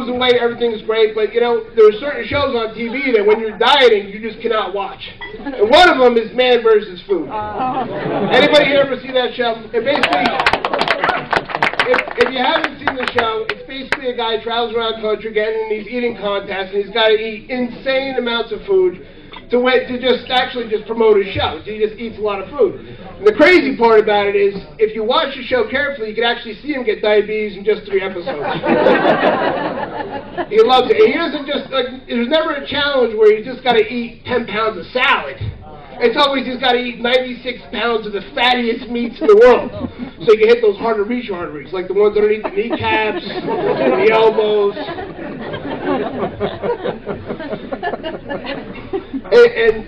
losing weight, everything's great, but you know, there are certain shows on TV that when you're dieting, you just cannot watch. And one of them is Man vs. Food. Anybody here ever see that show? And basically, if you haven't seen the show, it's basically a guy travels around the country getting in these eating contests, and he's got to eat insane amounts of food to just promote his show. So he just eats a lot of food. And the crazy part about it is, if you watch the show carefully, you can actually see him get diabetes in just 3 episodes. He loves it. And he doesn't just, there's never a challenge where he's just got to eat 10 pounds of salad. It's always he's got to eat 96 pounds of the fattiest meats in the world. So you can hit those harder reach arteries, like the ones underneath the kneecaps, the elbows. And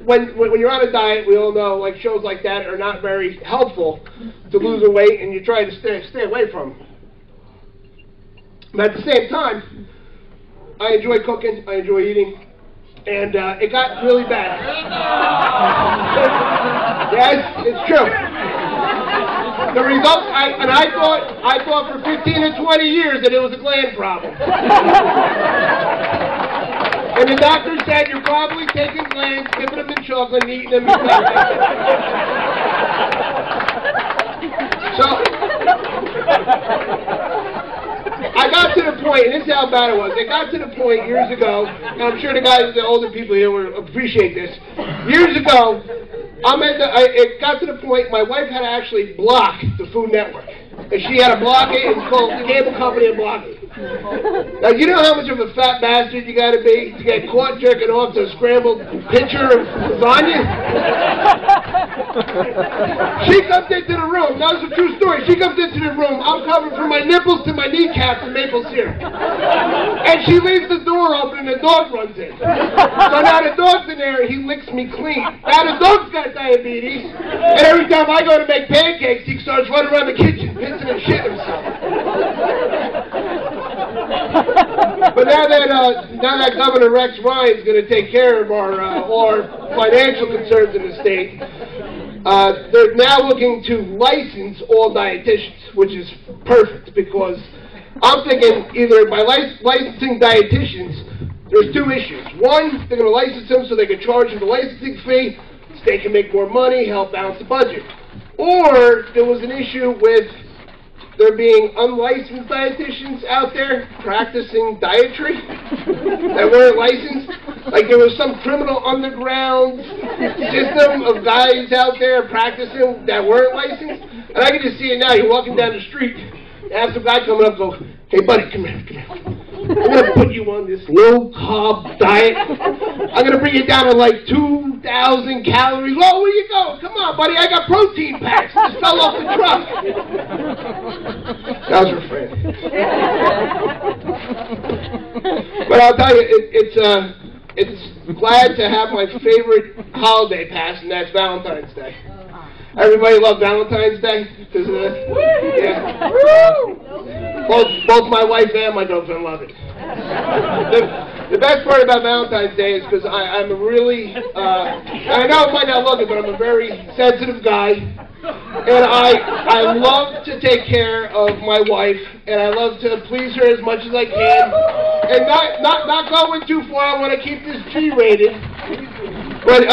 when you're on a diet, we all know, like, shows like that are not very helpful to losing weight, and you try to stay away from them. But at the same time, I enjoy cooking, I enjoy eating, and it got really bad. Yes, it's true. The results, I thought for 15 to 20 years that it was a gland problem. And the doctor said, you're probably taking glands, dipping them in chocolate, and eating them. So, I got to the point, and this is how bad it was. It got to the point years ago, and I'm sure the older people here will appreciate this. Years ago, it got to the point my wife had to actually block the Food Network. And she had to block it and call the cable company and block it. Now, you know how much of a fat bastard you got to be to get caught jerking off to a scrambled pitcher of lasagna? She comes into the room. That was a true story. She comes into the room. I'm covered from my nipples to my kneecaps in maple syrup. And she leaves the door open and the dog runs in. So now the dog's in there and he licks me clean. Now the dog's got diabetes. And every time I go to make pancakes, he starts running around the kitchen, pissing and shitting himself. But now that Governor Rex Ryan is going to take care of our financial concerns in the state, they're now looking to license all dietitians, which is perfect, because I'm thinking either by licensing dietitians, there's 2 issues. One, they're going to license them so they can charge them the licensing fee, the state can make more money, help balance the budget. Or there was an issue with there being unlicensed dietitians out there practicing dietary that weren't licensed. Like there was some criminal underground system of guys out there practicing that weren't licensed. And I can just see it now. You're walking down the street, and have some guy coming up and go, hey buddy, come here. I'm going to put you on this low-carb diet. I'm going to bring you down to like 2,000 calories. Oh, where you going? Come on, buddy. I got protein packs. I just fell off the truck. That was her friend. But I'll tell you, it's glad to have my favorite holiday pass, and that's Valentine's Day. Everybody love Valentine's Day? Yeah. Both my wife and my girlfriend love it. The best part about Valentine's Day is because I'm a really, I know it might not look it, but I'm a very sensitive guy. And I love to take care of my wife, and I love to please her as much as I can. And not going too far, I want to keep this G-rated. But,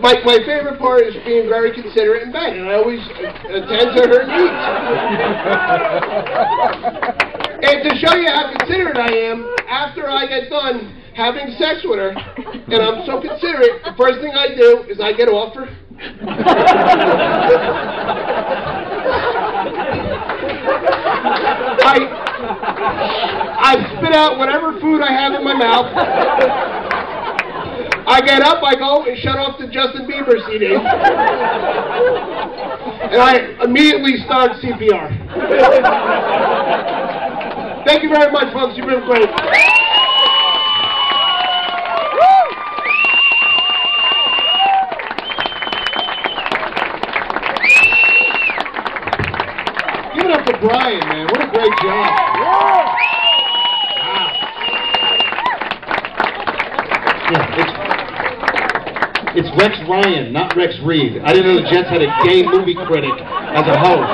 my favorite part is being very considerate in bed, and I always attend to her needs. And to show you how considerate I am, after I get done having sex with her, and I'm so considerate, the first thing I do is I get off her. I spit out whatever food I have in my mouth. I get up, I go and shut off the Justin Bieber CD. And I immediately start CPR. Thank you very much, folks. You've been great. Give it up for Brian, man. What a great job. Yeah, it's Rex Ryan, not Rex Reed. I didn't know the Jets had a gay movie critic as a host.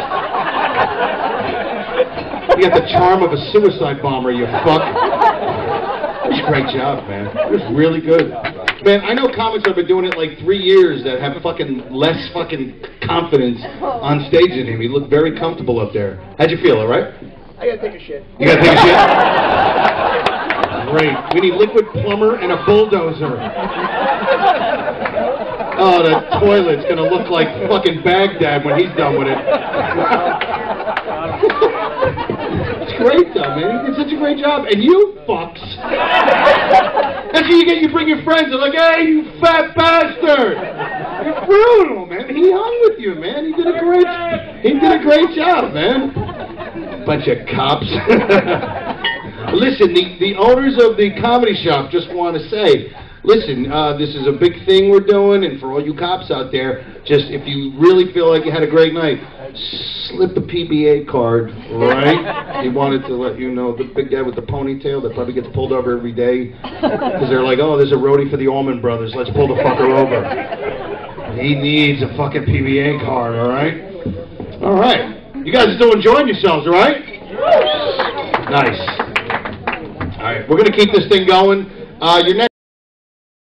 You got the charm of a suicide bomber, you fuck. It was a great job, man. It was really good. Man, I know comics that have been doing it like 3 years that have fucking less fucking confidence on stage than him. He looked very comfortable up there. How'd you feel, all right? I gotta take a shit. You gotta take a shit? Great. We need liquid plumber and a bulldozer. Oh, the toilet's gonna look like fucking Baghdad when he's done with it. It's great though, man. He did such a great job. And you fucks. That's what you get. You bring your friends. They're like, hey, you fat bastard. You're brutal, man. He hung with you, man. He did a great job, man. Bunch of cops. Listen, the owners of the comedy shop just want to say, listen, this is a big thing we're doing, and for all you cops out there, just if you really feel like you had a great night, slip a PBA card, right? He wanted to let you know, the big guy with the ponytail that probably gets pulled over every day, because they're like, oh, there's a roadie for the Allman Brothers, let's pull the fucker over. He needs a fucking PBA card, all right? All right. You guys are still enjoying yourselves, right? Nice. All right, we're going to keep this thing going. Your next